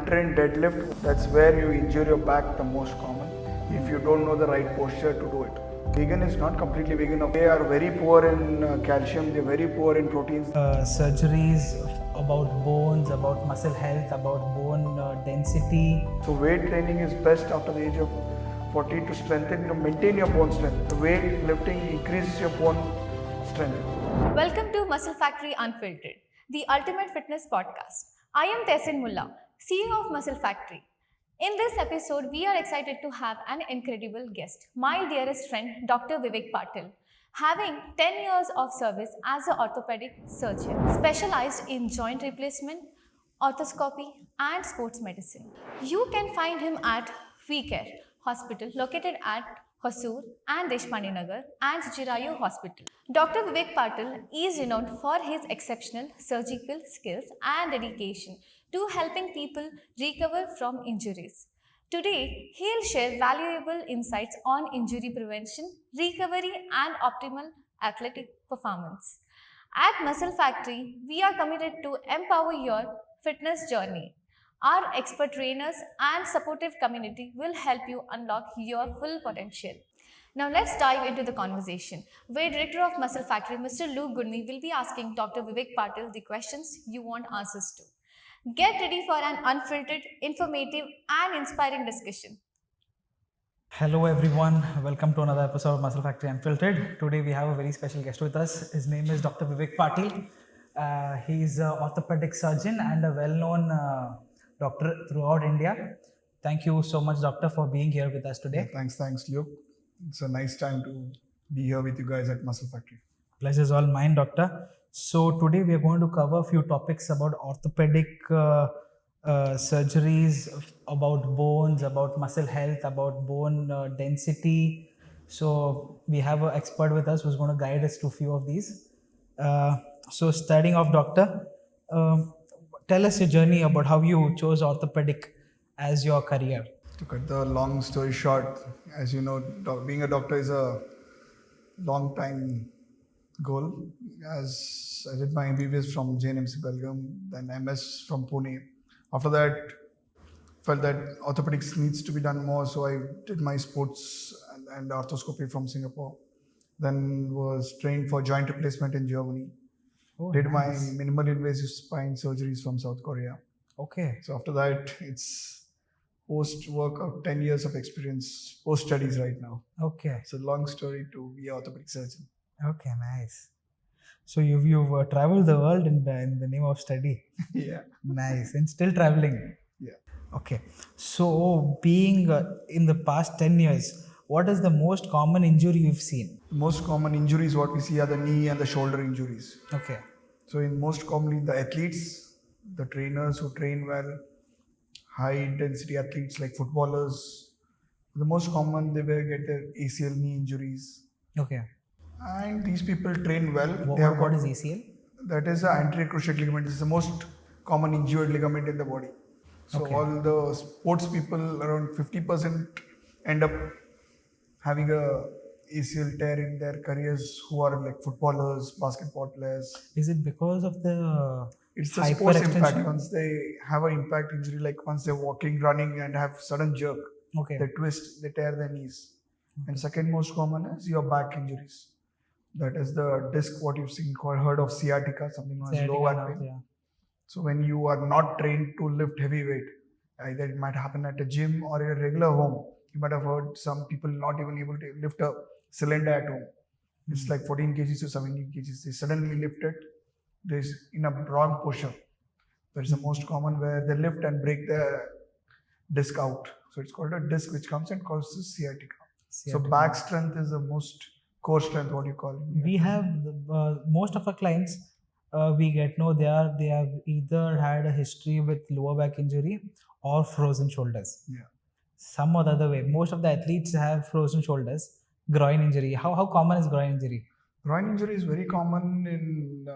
untrained deadlift, that's where you injure your back the most common if you don't know the right posture to do it. Vegan is not completely vegan. They are very poor in calcium, they're very poor in proteins. Surgeries about bones, about muscle health, about bone density. So weight training is best after the age of 40 to strengthen, to maintain your bone strength. The weight lifting increases your bone strength. Welcome to Muscle Factory Unfiltered, the ultimate fitness podcast. I am Tehsin Mullah, CEO of Muscle Factory. In this episode, we are excited to have an incredible guest, my dearest friend, Dr.Vivek Patil. Having 10 years of service as an orthopedic surgeon, specialized in joint replacement, arthroscopy, and sports medicine. You can find him at WeCare Hospital, located at Hosur and Deshpande Nagar, and Chirayu Hospital. Dr. Vivek Patil is renowned for his exceptional surgical skills and dedication to helping people recover from injuries. Today, he'll share valuable insights on injury prevention, recovery, and optimal athletic performance. At Muscle Factory, we are committed to empower your fitness journey. Our expert trainers and supportive community will help you unlock your full potential. Now let's dive into the conversation, where Director of Muscle Factory, Mr. Luke Gurney, will be asking Dr. Vivek Patil the questions you want answers to. Get ready for an unfiltered, informative, and inspiring discussion. Hello everyone, welcome to another episode of Muscle Factory Unfiltered. Today we have a very special guest with us. His name is Dr. Vivek Patil. He's an orthopedic surgeon and a well-known doctor throughout India. Thank you so much, doctor, for being here with us today. Yeah, thanks Luke. It's a nice time to be here with you guys at Muscle Factory. Pleasure is all mine, doctor. So today we are going to cover a few topics about orthopedic surgeries, about bones, about muscle health, about bone density. So we have an expert with us who's going to guide us to a few of these. So starting off, doctor, tell us your journey about how you chose orthopedic as your career. To cut the long story short, as you know, being a doctor is a long time goal. As I did my MBBS from JNMC Belgium, then MS from Pune. After that, felt that orthopedics needs to be done more, so I did my sports and arthroscopy from Singapore. Then was trained for joint replacement in Germany. Did my minimal invasive spine surgeries from South Korea. Okay. So after that, it's post-workout, 10 years of experience, post-studies right now. Okay. It's a long story to be an orthopedic surgeon. Okay, nice. So you've traveled the world in the name of study. Yeah. Nice. And still traveling. Yeah. Okay. So being in the past 10 years, what is the most common injury you've seen? The most common injuries what we see are the knee and the shoulder injuries. Okay. So in most commonly the athletes, the trainers who train well, high intensity athletes like footballers, the most common they will get their ACL knee injuries. Okay. And these people train well. What is ACL? That is the anterior cruciate ligament. This is the most common injured ligament in the body. So Okay. all the sports people, around 50% end up having a ACL tear in their careers who are like footballers, basketball players. Is it because of the It's the sports hyperextension? impact. Once they have an impact injury, like once they're walking, running and have sudden jerk, Okay. they twist, they tear their knees. And second most common is your back injuries. That is the disc, what you've seen called, heard of sciatica, something known as low back pain. Yeah. So when you are not trained to lift heavy weight, either it might happen at a gym or a regular home. You might have heard some people not even able to lift a cylinder at home. It's like 14 kgs to 17 kgs. They suddenly lift it. There's in a wrong posture. That is the most common where they lift and break the disc out. So it's called a disc which comes and causes sciatica. So back strength is the most core strength, what you call it. We have most of our clients. We they have either had a history with lower back injury or frozen shoulders. Yeah. Some or the other way. Most of the athletes have frozen shoulders, groin injury. How common is groin injury? Groin injury is very common in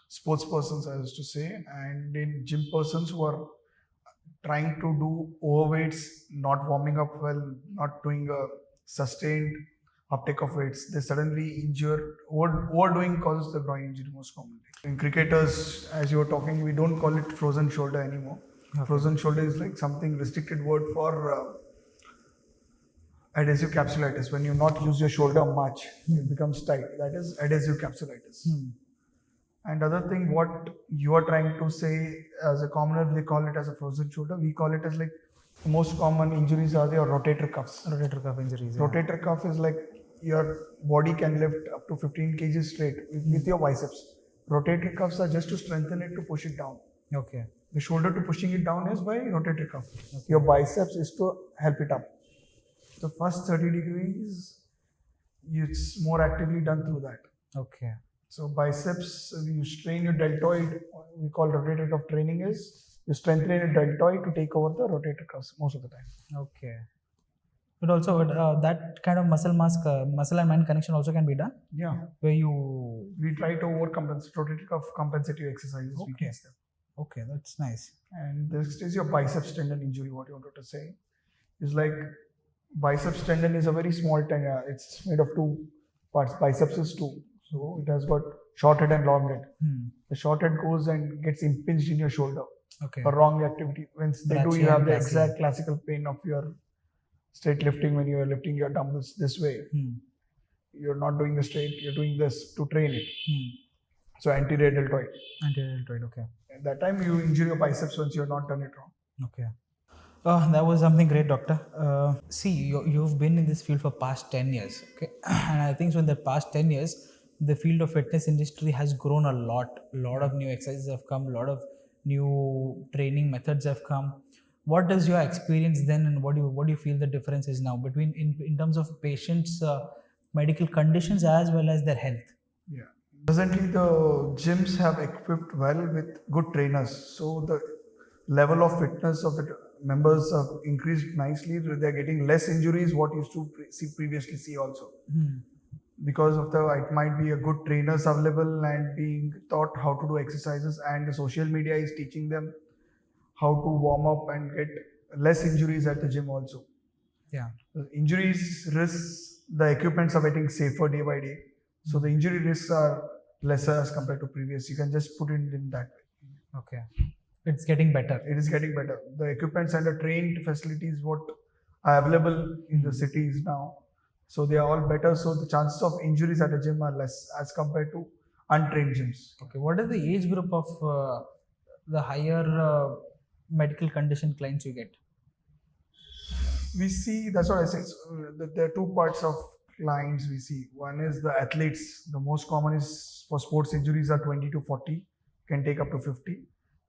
sports persons, I used to say, and in gym persons who are trying to do overweights, not warming up well, not doing a sustained uptake of weights. They suddenly injure. Overdoing causes the groin injury most commonly. In cricketers, as you were talking, we don't call it frozen shoulder anymore. Frozen shoulder is like something restricted word for adhesive capsulitis. When you not use your shoulder much, it becomes tight. That is adhesive capsulitis. And other thing, what you are trying to say as a commoner, they call it as a frozen shoulder. We call it as like the most common injuries are the rotator cuffs. Rotator cuff injuries. Rotator cuff is like your body can lift up to 15 kgs straight with your biceps. Rotator cuffs are just to strengthen it, to push it down. Okay. The shoulder to pushing it down is by rotator cuff. Your biceps is to help it up. The first 30 degrees, it's more actively done through that. Okay. So biceps, you strain your deltoid. We call rotator cuff training is you strengthen your deltoid to take over the rotator cuffs most of the time. Okay. But also that kind of muscle muscle and mind connection also can be done. Yeah. Where you. We try to overcompensate rotator cuff compensative exercises. Okay. We teach them. Okay, that's nice. And this is your biceps tendon injury. What you wanted to say is like biceps tendon is a very small tendon. It's made of two parts. Biceps is two. So it has got short head and long head. The short head goes and gets impinged in your shoulder Okay. for wrong activity. When they do, you have the exact classical pain of your straight lifting when you are lifting your dumbbells this way. You're not doing the straight, you're doing this to train it. So anterior deltoid. Anterior deltoid, okay. At that time, you injure your biceps once you're not done it wrong. Okay. That was something great, doctor. See, you've been in this field for past 10 years, okay? And I think so in the past 10 years, the field of fitness industry has grown a lot. A lot of new exercises have come, a lot of new training methods have come. What is your experience then, and what do you feel the difference is now between in terms of patients' medical conditions as well as their health? Yeah. Presently, the gyms have equipped well with good trainers. So the level of fitness of the members have increased nicely. They're getting less injuries, what used to previously see also. Because of it might be a good trainers available and being taught how to do exercises, and the social media is teaching them how to warm up and get less injuries at the gym also. Yeah. The injuries risks, the equipments are getting safer day by day. So the injury risks are lesser as compared to previous. You can just put it in that way. Okay. It's getting better. It is getting better. The equipments and the trained facilities what are available in the cities now. So they are all better. So the chances of injuries at a gym are less as compared to untrained gyms. Okay. What is the age group of the higher medical condition clients you get? We see, that's what I say. There are two parts of clients we see. One is the athletes. The most common is for sports injuries are 20 to 40, can take up to 50.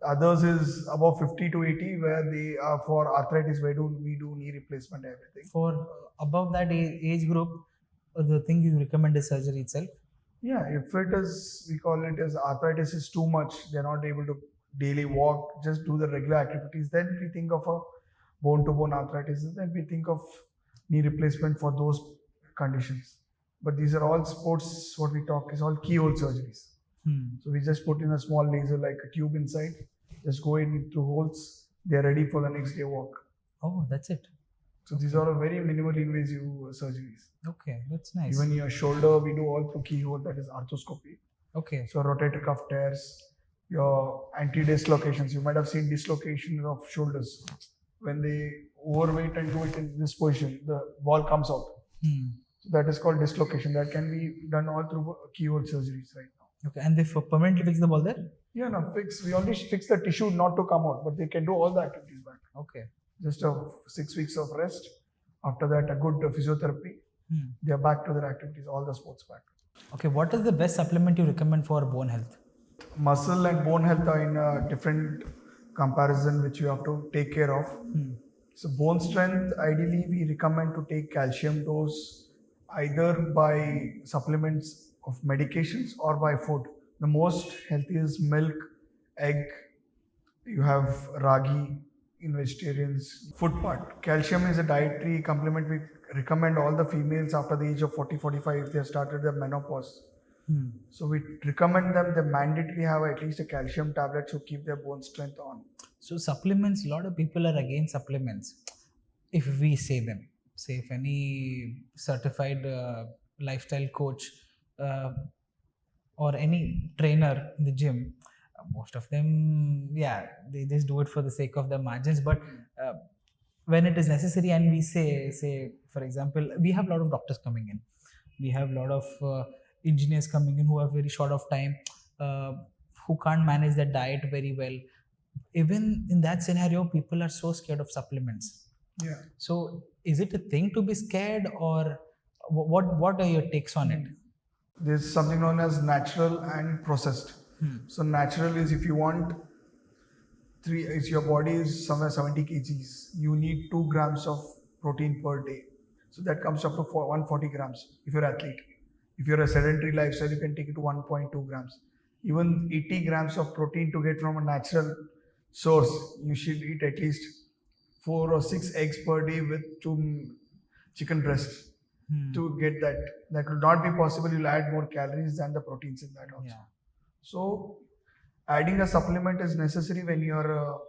Others is above 50 to 80, where they are for arthritis, where we do knee replacement, everything. For above that age group, the thing you recommend is surgery itself? Yeah, if it is, we call it as arthritis is too much, they're not able to daily walk, just do the regular activities, then we think of a bone-to-bone arthritis, then we think of knee replacement for those conditions. But these are all sports, what we talk is all keyhole surgeries. So we just put in a small laser like a tube inside, just go in through holes, they're ready for the next day walk. Oh, that's it. So these are all very minimally invasive surgeries. Okay, that's nice. Even your shoulder, we do all through keyhole, that is arthroscopy. Okay. So rotator cuff tears, your anti-dislocations. You might have seen dislocation of shoulders. When they overweight and do it in this position, the ball comes out. So that is called dislocation. That can be done all through keyhole surgeries right now. Okay, and they permanently fix the ball there? Yeah, no, we only fix the tissue not to come out, but they can do all the activities back. Okay. Just 6 weeks of rest. After that, a good physiotherapy. They are back to their activities, all the sports back. Okay, what is the best supplement you recommend for bone health? Muscle and bone health are in a different comparison, which you have to take care of. So bone strength, ideally we recommend to take calcium dose either by supplements of medications or by food. The most healthy is milk, egg, you have ragi in vegetarians. Food part. Calcium is a dietary supplement we recommend all the females after the age of 40-45 if they have started their menopause. So we recommend them, they mandatory have at least a calcium tablet to keep their bone strength on. So supplements, a lot of people are against supplements. If we say them, say if any certified lifestyle coach or any trainer in the gym Most of them, yeah, they just do it for the sake of the margins. But when it is necessary, and we say, for example, we have a lot of doctors coming in, we have a lot of engineers coming in who are very short of time, uh, who can't manage their diet very well. Even in that scenario, people are so scared of supplements. Yeah. So, is it a thing to be scared, or what are your takes on it? There's something known as natural and processed. So natural is if you want your body is somewhere 70 kgs, you need 2 grams of protein per day. So that comes up to 140 grams if you're an athlete. If you're a sedentary lifestyle, you can take it to 1.2 grams. Even 80 grams of protein to get from a natural source, you should eat at least 4 or 6 eggs per day with 2 chicken breasts to get that. That will not be possible. You'll add more calories than the proteins in that also. Yeah. So adding a supplement is necessary when your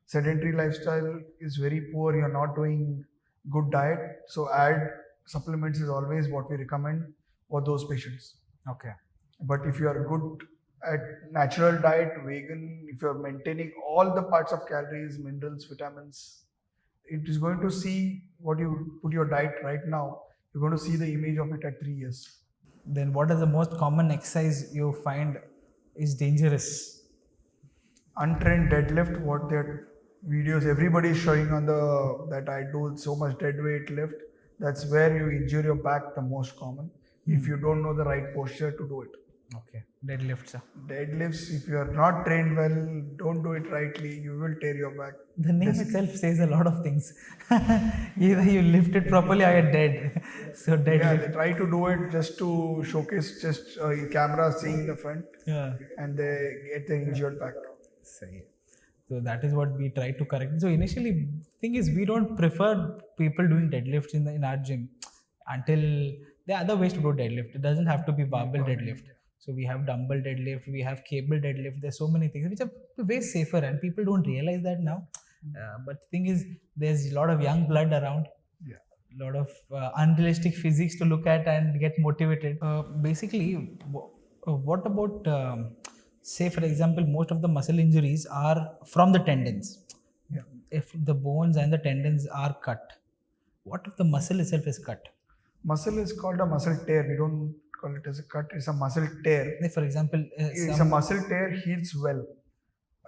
sedentary lifestyle is very poor, you're not doing good diet. So add supplements is always what we recommend for those patients. Okay. But if you are good at natural diet, vegan, if you're maintaining all the parts of calories, minerals, vitamins, it is going to see what you put your diet right now. You're going to see the image of it at 3 years. Then what is the most common exercise you find is dangerous? Untrained deadlift, what their videos everybody is showing on that I do so much dead weight lift. That's where you injure your back the most common if you don't know the right posture to do it. Okay. Deadlifts. Deadlifts, if you are not trained well, don't do it rightly, you will tear your back. The name itself says a lot of things. Either you lift it properly or you're dead. So deadlift. Yeah, they try to do it just to showcase just camera seeing the front, and they get the injured back. So that is what we try to correct. So initially, thing is, we don't prefer people doing deadlifts in our gym until there are other ways to do deadlift. It doesn't have to be barbell deadlift. So we have dumbbell deadlift, we have cable deadlift. There's so many things which are way safer, and people don't realize that now. But the thing is, there's a lot of young blood around. Yeah. A lot of unrealistic physiques to look at and get motivated. Basically, what about, say, for example, most of the muscle injuries are from the tendons. Yeah. If the bones and the tendons are cut, what if the muscle itself is cut? Muscle is called a muscle tear. We don't call it as a cut. It's a muscle tear. For example, It's a muscle tear heals well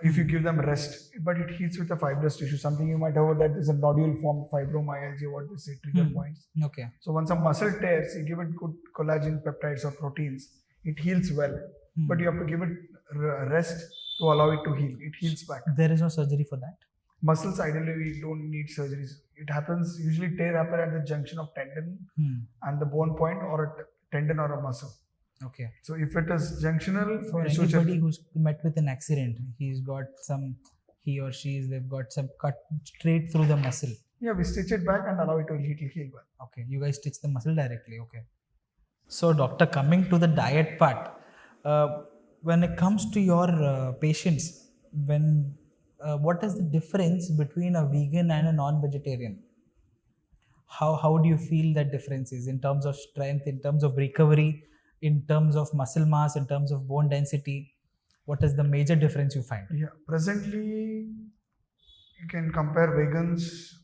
if you give them rest, but it heals with a fibrous tissue. Something you might have heard that there's a nodule formed fibromyalgia, what they say, trigger points. Okay. So once a muscle tears, you give it good collagen peptides or proteins, it heals well. But you have to give it rest to allow it to heal. It heals back. There is no surgery for that? Muscles, ideally, we don't need surgeries. It happens, usually tear happen at the junction of tendon and the bone point, or a tendon or a muscle. Okay. So if it is junctional, For anybody who's met with an accident, he or they've got some cut straight through the muscle. Yeah, we stitch it back and allow it to heal well. Okay, you guys stitch the muscle directly. Okay. So, doctor, coming to the diet part, when it comes to your patients, what is the difference between a vegan and a non-vegetarian? How do you feel that difference is in terms of strength, in terms of recovery, in terms of muscle mass, in terms of bone density? What is the major difference you find? Yeah, presently you can compare. Vegans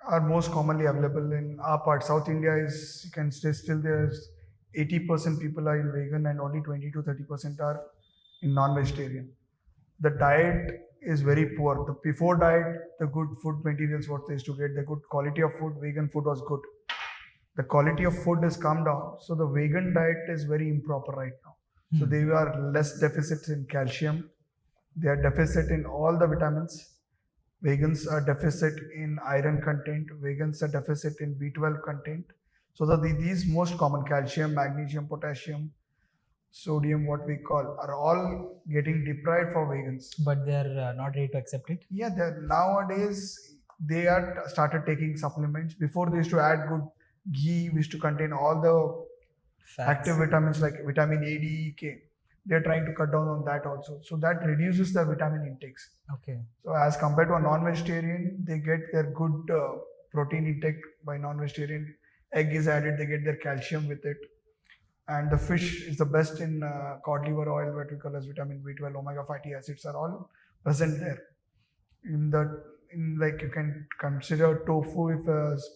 are most commonly available in our part. South India is, you can say, still there's 80% people are in vegan and only 20 to 30% are in non-vegetarian. The diet is very poor. The before diet, the good food materials what they used to get, the good quality of food, vegan food was good. The quality of food has come down, so the vegan diet is very improper right now. So they are less deficits in calcium, they are deficit in all the vitamins. Vegans are deficit in iron content, vegans are deficit in B12 content. So these most common calcium, magnesium, potassium, sodium, what we call, are all getting deprived for vegans. But they are not ready to accept it? Yeah, nowadays they are started taking supplements. Before they used to add good ghee, which to contain all the Fats. active vitamins like vitamin A, D, E, K. They're trying to cut down on that also. So that reduces the vitamin intakes. Okay. So as compared to a non-vegetarian, they get their good protein intake by non-vegetarian. Egg is added, they get their calcium with it. And the fish is the best in cod liver oil, what we call as vitamin B12, omega fatty acids are all present there. In like you can consider tofu if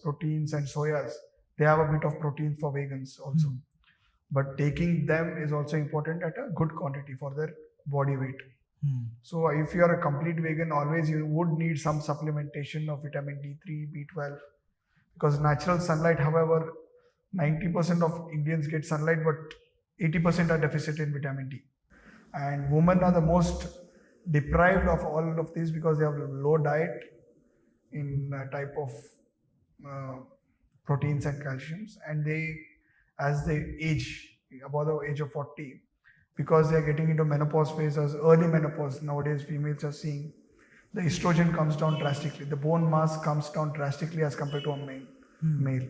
proteins and soyas, they have a bit of protein for vegans also. But taking them is also important at a good quantity for their body weight. So if you are a complete vegan, always you would need some supplementation of vitamin D3, B12, because natural sunlight, however, 90% of Indians get sunlight, but 80% are deficit in vitamin D. And women are the most deprived of all of these because they have low diet in type of proteins and calciums, and they, as they age above the age of 40, because they are getting into menopause phase, as early menopause nowadays females are seeing, the estrogen comes down drastically, the bone mass comes down drastically as compared to a male.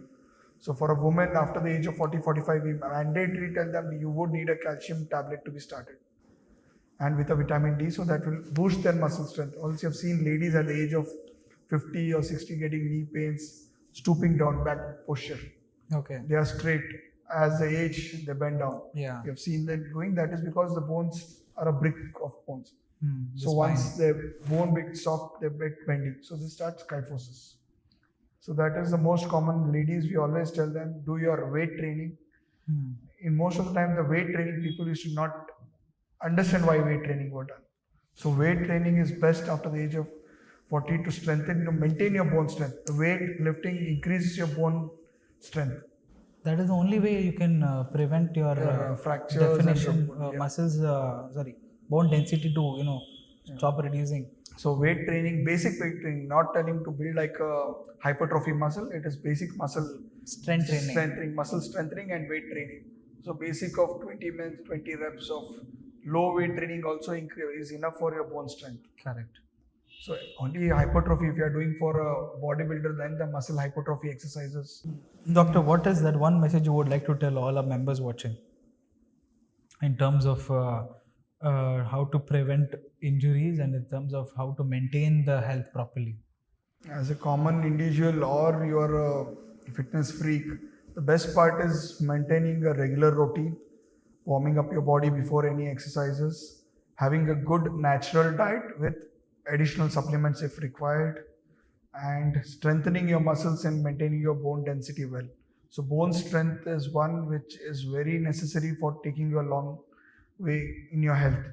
So for a woman after the age of 40-45, we mandatory tell them you would need a calcium tablet to be started, and with a vitamin D, so that will boost their muscle strength. Also, you've seen ladies at the age of 50 or 60 getting knee pains, stooping down, back posture. Okay. They are straight. As they age, they bend down. Yeah. You've seen them doing that is because the bones are a brick of bones. The So once the bone becomes soft, they get bending. So they start kyphosis. So that is the most common. Ladies, we always tell them, do your weight training. In most of the time, the weight training, people used to not understand why weight training was done. So weight training is best after the age of 40 to strengthen, to maintain your bone strength. The weight lifting increases your bone strength. That is the only way you can prevent your fractures definition, and muscles, bone density to, stop reducing. So weight training, basic weight training, not telling to build like a hypertrophy muscle. It is basic muscle Strength training. strengthening, muscle strengthening and weight training. So basic of 20 minutes, 20 reps of low weight training also is enough for your bone strength. Correct. So only hypertrophy, if you are doing for a bodybuilder, then the muscle hypertrophy exercises. Doctor, what is that one message you would like to tell all our members watching in terms of how to prevent injuries and in terms of how to maintain the health properly? As a common individual or you are a fitness freak, the best part is maintaining a regular routine, warming up your body before any exercises, having a good natural diet with additional supplements if required, and strengthening your muscles and maintaining your bone density well. So bone strength is one which is very necessary for taking you a long way in your health.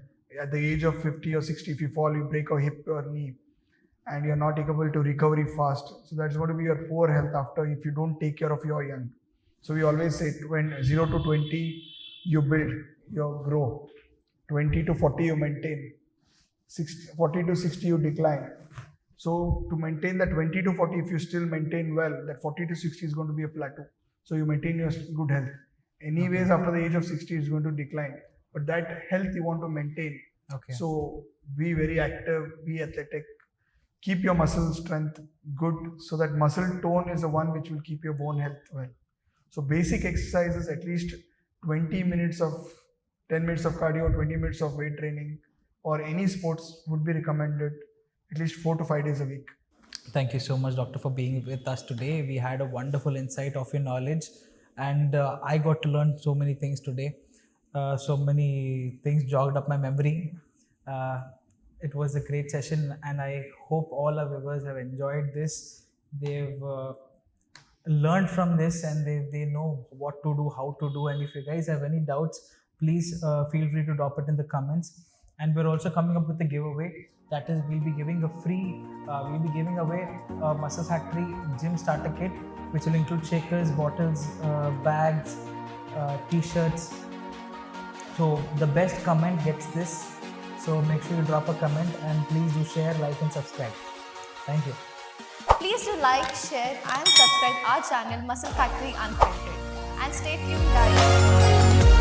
At the age of 50 or 60, if you fall, you break a hip or knee, and you're not able to recover fast. So that's going to be your poor health after if you don't take care of your young. So we always say when 0 to 20, you build, you grow. 20 to 40, you maintain. 40 to 60, you decline. So to maintain that 20 to 40, if you still maintain well, that 40 to 60 is going to be a plateau. So you maintain your good health. Anyways, after the age of 60, it's going to decline. But that health you want to maintain. Okay. So be very active, be athletic, keep your muscle strength good, so that muscle tone is the one which will keep your bone health well. So basic exercises, at least 10 minutes of cardio, 20 minutes of weight training, or any sports would be recommended at least 4 to 5 days a week. Thank you so much, Doctor, for being with us today. We had a wonderful insight of your knowledge, and I got to learn so many things today. So many things jogged up my memory. It was a great session, and I hope all our viewers have enjoyed this. They've learned from this, and they know what to do, how to do. And if you guys have any doubts, please feel free to drop it in the comments. And we're also coming up with a giveaway. That is, we'll be giving away a Muscle Factory gym starter kit, which will include shakers, bottles, bags, t-shirts. So the best comment gets this. So make sure you drop a comment, and please do share, like and subscribe. Thank you. Please do like, share and subscribe our channel Muscle Factory Unfiltered. And stay tuned guys.